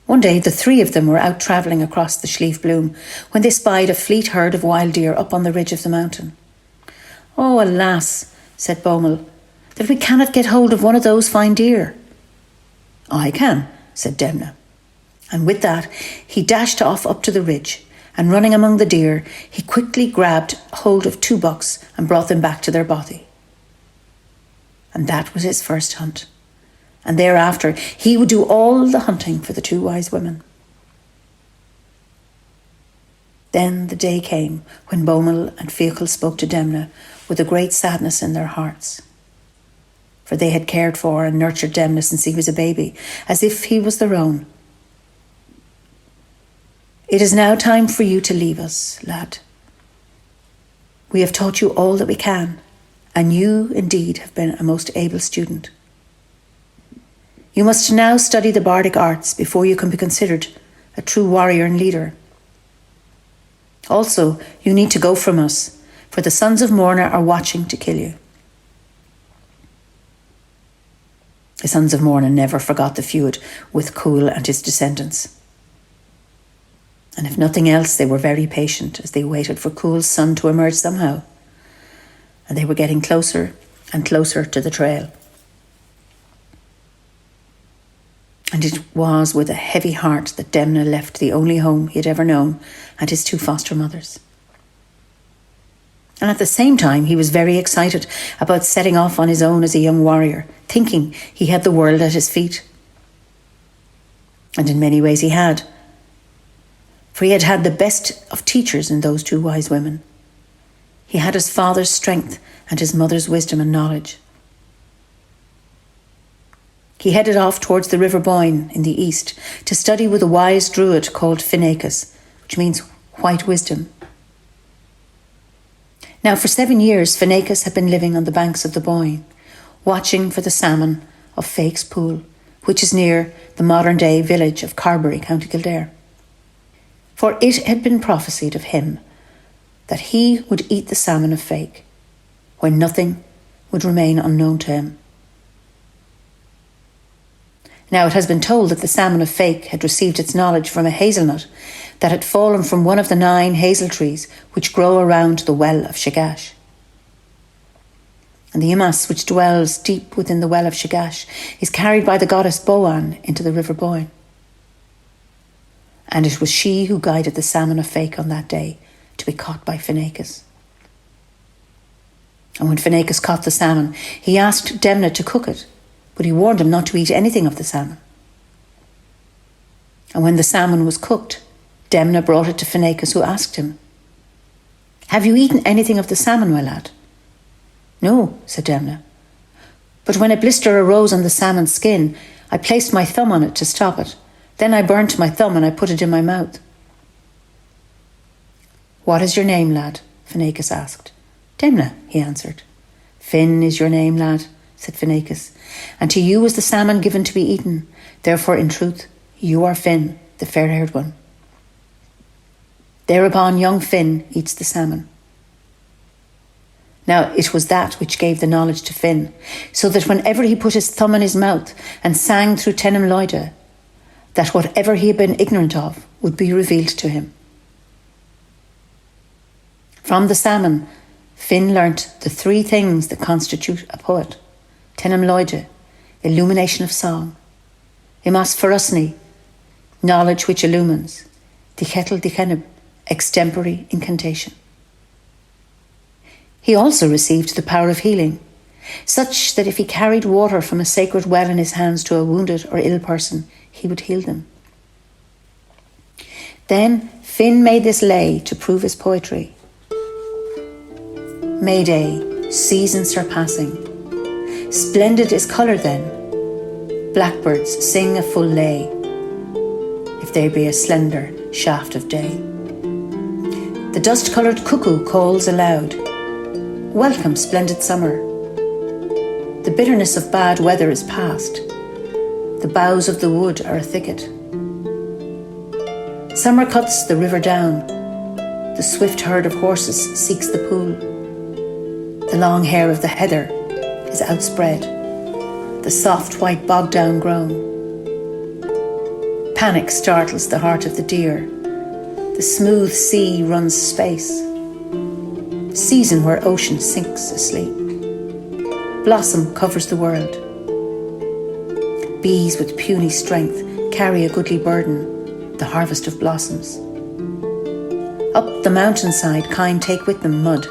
One day the 3 of them were out travelling across the Slieve Bloom when they spied a fleet herd of wild deer up on the ridge of the mountain. "Oh, alas," said Bomel, "that we cannot get hold of one of those fine deer." "I can," said Demna. And with that he dashed off up to the ridge, and running among the deer, he quickly grabbed hold of 2 bucks and brought them back to their bothy. And that was his first hunt. And thereafter he would do all the hunting for the 2 wise women. Then the day came when Bomel and Fiachal spoke to Demna with a great sadness in their hearts. For they had cared for and nurtured Demna since he was a baby, as if he was their own. "It is now time for you to leave us, lad. We have taught you all that we can, and you indeed have been a most able student. You must now study the bardic arts before you can be considered a true warrior and leader. Also, you need to go from us, for the sons of Morna are watching to kill you." The sons of Morna never forgot the feud with Cúil and his descendants. And if nothing else, they were very patient as they waited for Cúil's son to emerge somehow. And they were getting closer and closer to the trail. And it was with a heavy heart that Demna left the only home he had ever known and his 2 foster mothers. And at the same time, he was very excited about setting off on his own as a young warrior, thinking he had the world at his feet. And in many ways he had. For he had had the best of teachers in those 2 wise women. He had his father's strength and his mother's wisdom and knowledge. He headed off towards the River Boyne in the east to study with a wise Druid called Finneacus, which means white wisdom. Now for 7 years, Finneacus had been living on the banks of the Boyne, watching for the salmon of Fake's Pool, which is near the modern-day village of Carbery, County Kildare. For it had been prophesied of him that he would eat the salmon of Fake, when nothing would remain unknown to him. Now it has been told that the salmon of Fake had received its knowledge from a hazelnut that had fallen from one of the 9 hazel trees which grow around the well of Shagash. And the Imas which dwells deep within the well of Shagash is carried by the goddess Boan into the River Boyne. And it was she who guided the salmon of Fake on that day to be caught by Finneacus. And when Finneacus caught the salmon, he asked Demna to cook it, but he warned him not to eat anything of the salmon. And when the salmon was cooked, Demna brought it to Finneacus, who asked him, Have you eaten anything of the salmon, my lad? No, said Demna. But when a blister arose on the salmon's skin, I placed my thumb on it to stop it. Then I burnt my thumb and I put it in my mouth. What is your name, lad? Finacus asked. Demna, he answered. Finn is your name, lad, said Finacus, and to you was the salmon given to be eaten. Therefore, in truth, you are Finn, the fair-haired one. Thereupon young Finn eats the salmon. Now it was that which gave the knowledge to Finn, so that whenever he put his thumb in his mouth and sang through Tenem Loida, that whatever he had been ignorant of would be revealed to him. From the salmon, Finn learnt the three things that constitute a poet: Tenem Loida, illumination of song; Imas Farusni, knowledge which illumines; Dichetel Dichenib, extempore incantation. He also received the power of healing, such that if he carried water from a sacred well in his hands to a wounded or ill person, he would heal them. Then Finn made this lay to prove his poetry. Mayday, season surpassing. Splendid is colour then. Blackbirds sing a full lay, if there be a slender shaft of day. The dust-coloured cuckoo calls aloud, welcome, splendid summer. The bitterness of bad weather is past. The boughs of the wood are a thicket. Summer cuts the river down. The swift herd of horses seeks the pool. The long hair of the heather is outspread. The soft white bog down grown. Panic startles the heart of the deer. The smooth sea runs space. Season where ocean sinks asleep. Blossom covers the world. Bees with puny strength carry a goodly burden, the harvest of blossoms. Up the mountainside kine take with them mud.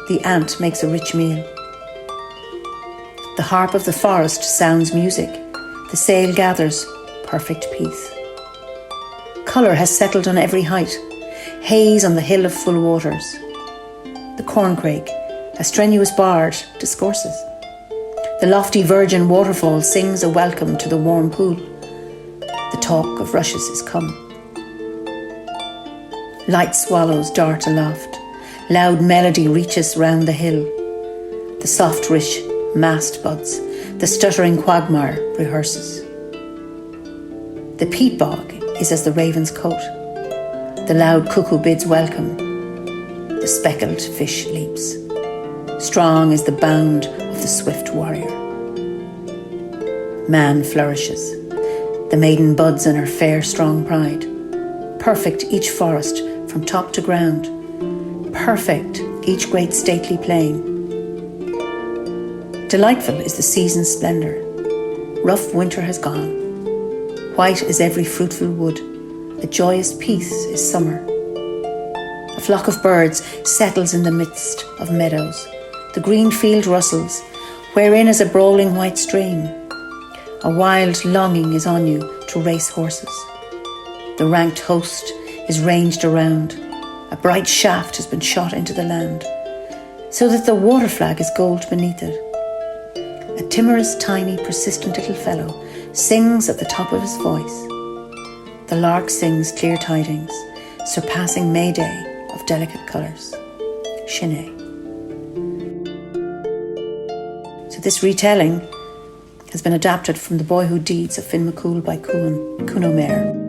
The ant makes a rich meal. The harp of the forest sounds music. The sail gathers perfect peace. Colour has settled on every height. Haze on the hill of full waters. The corncrake, a strenuous bard, discourses. The lofty virgin waterfall sings a welcome to the warm pool. The talk of rushes is come. Light swallows dart aloft. Loud melody reaches round the hill. The soft rich mast buds. The stuttering quagmire rehearses. The peat bog is as the raven's coat. The loud cuckoo bids welcome. The speckled fish leaps. Strong is the bound of the swift warrior. Man flourishes. The maiden buds in her fair strong pride. Perfect each forest from top to ground. Perfect each great stately plain. Delightful is the season's splendour. Rough winter has gone. White is every fruitful wood. A joyous peace is summer. A flock of birds settles in the midst of meadows. The green field rustles, wherein is a brawling white stream. A wild longing is on you to race horses. The ranked host is ranged around. A bright shaft has been shot into the land, so that the water flag is gold beneath it. A timorous, tiny, persistent little fellow sings at the top of his voice. The lark sings clear tidings, surpassing May Day of delicate colours. Shine. So this retelling has been adapted from the boyhood deeds of Finn McCue by Kuno Mayer.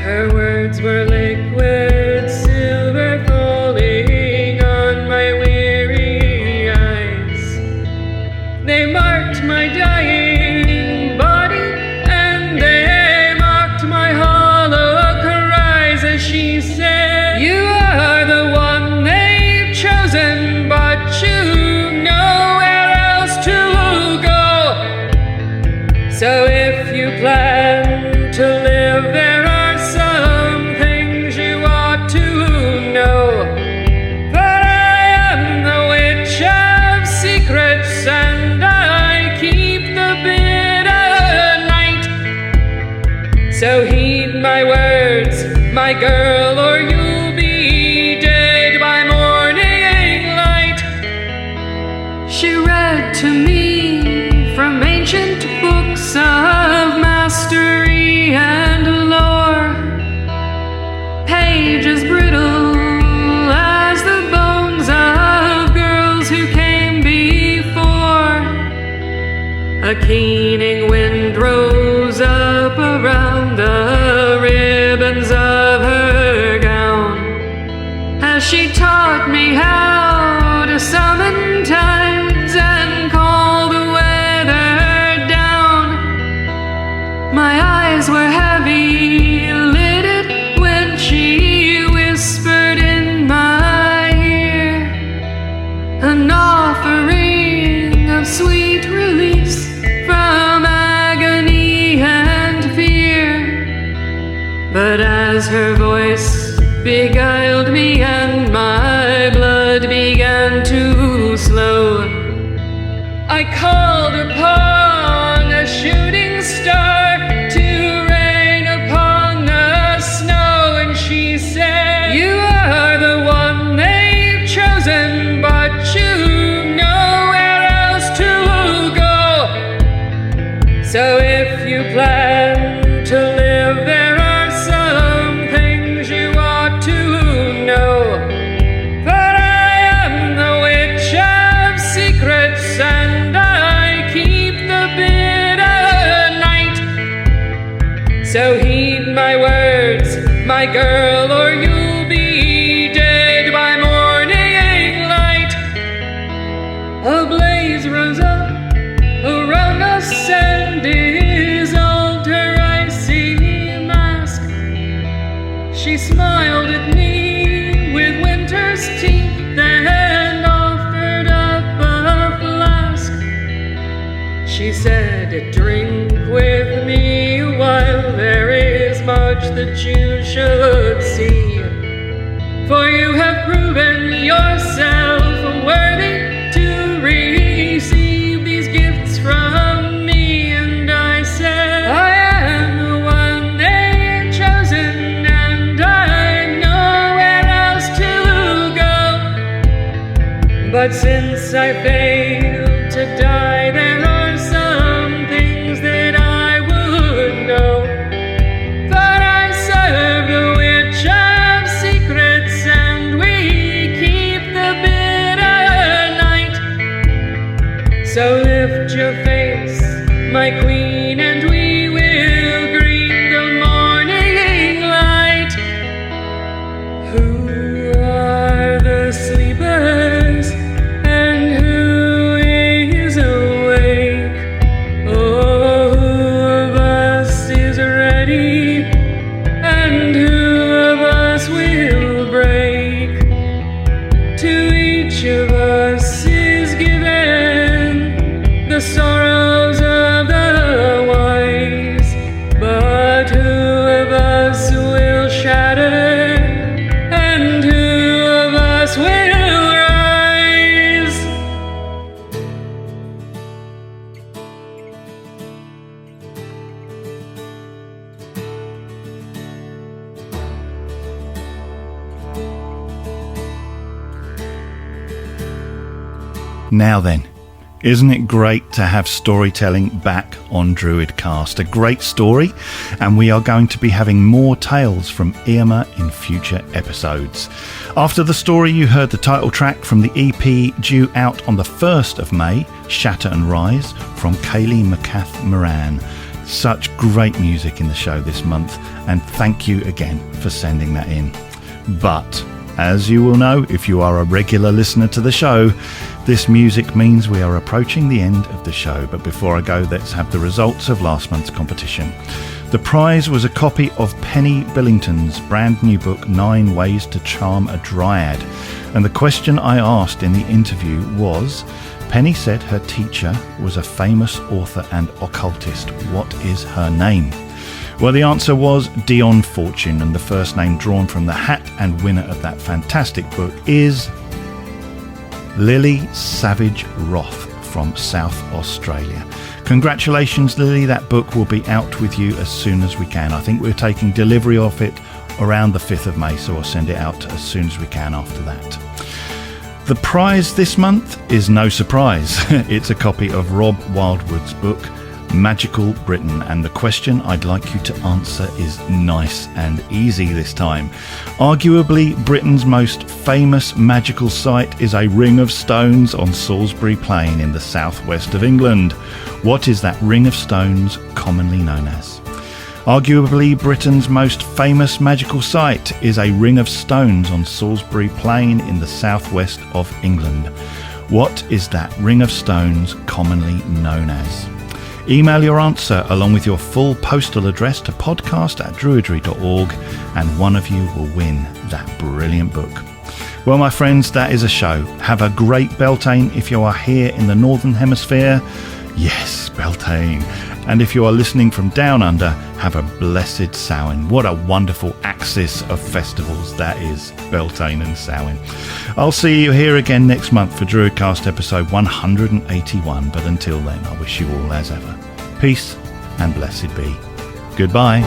Her words were liquid silver falling on my weary eyes. They marked my dying body, and they mocked my hollow cries as she said, "You are the one they've chosen, but you nowhere else to go. So if you plan to live, there are some things you ought to know. For I am the witch of secrets, and I keep the bitter night. So heed my words, my girl, or you'll be dead by morning light." She read to me from ancient books of mastery and lore, pages brittle as the bones of girls who came before. A keening wind rose up around the ribbons of her gown as she taught me how to summon tides and call the weather down. My eyes were heavy lidded when she whispered in my ear an offering of sweet release from agony and fear. But as her voice beguiled me and my blood began to slow, I called upon a shooting star to rain upon the snow, and she said, "You are the one they've chosen, but you nowhere else to go. So if you plan to live, there are some things you ought to know. For I am the witch of secrets, and I keep the bitter night. So heed my words, my girl, or you'll be dead by morning light." A blaze rose up around us, and dissolved her icy mask. She smiled at me with winter's teeth and offered up a flask. She said, "Drink with me while there is much that you should see. For you have proven yourself worthy to receive these gifts from me." And I said, "I am the one they've chosen, and I know where else to go. But since I failed to die, there are some things that I would know. For I serve the witch of secrets, and we keep the bitter night. So lift your face, my queen, and we will greet the morning light. Who are the sleepers, and who is awake? Oh, who of us is ready, and who of us will break? To each of us is given the sorrows of the wise, but who of us will shatter, and who of us will rise? Now then, isn't it great to have storytelling back on DruidCast? A great story, and we are going to be having more tales from Irma in future episodes. After the story, you heard the title track from the EP due out on the 1st of May, Shatter and Rise, from Kaylee McCath Moran. Such great music in the show this month, and thank you again for sending that in. But as you will know, if you are a regular listener to the show, this music means we are approaching the end of the show. But before I go, let's have the results of last month's competition. The prize was a copy of Penny Billington's brand new book, 9 Ways to Charm a Dryad. And the question I asked in the interview was, Penny said her teacher was a famous author and occultist. What is her name? Well, the answer was Dion Fortune, and the first name drawn from the hat and winner of that fantastic book is Lily Savage Roth from South Australia. Congratulations, Lily. That book will be out with you as soon as we can. I think we're taking delivery of it around the 5th of May, so I'll send it out as soon as we can after that. The prize this month is no surprise. It's a copy of Rob Wildwood's book, Magical Britain, and the question I'd like you to answer is nice and easy this time. Arguably, Britain's most famous magical site is a ring of stones on Salisbury Plain in the southwest of England. What is that ring of stones commonly known as? Arguably, Britain's most famous magical site is a ring of stones on Salisbury Plain in the southwest of England. What is that ring of stones commonly known as? Email your answer along with your full postal address to podcast@druidry.org, and one of you will win that brilliant book. Well, my friends, that is a show. Have a great Beltane if you are here in the Northern Hemisphere. Yes, Beltane. And if you are listening from down under, have a blessed Samhain. What a wonderful axis of festivals that is, Beltane and Samhain. I'll see you here again next month for DruidCast episode 181. But until then, I wish you all as ever peace and blessed be. Goodbye.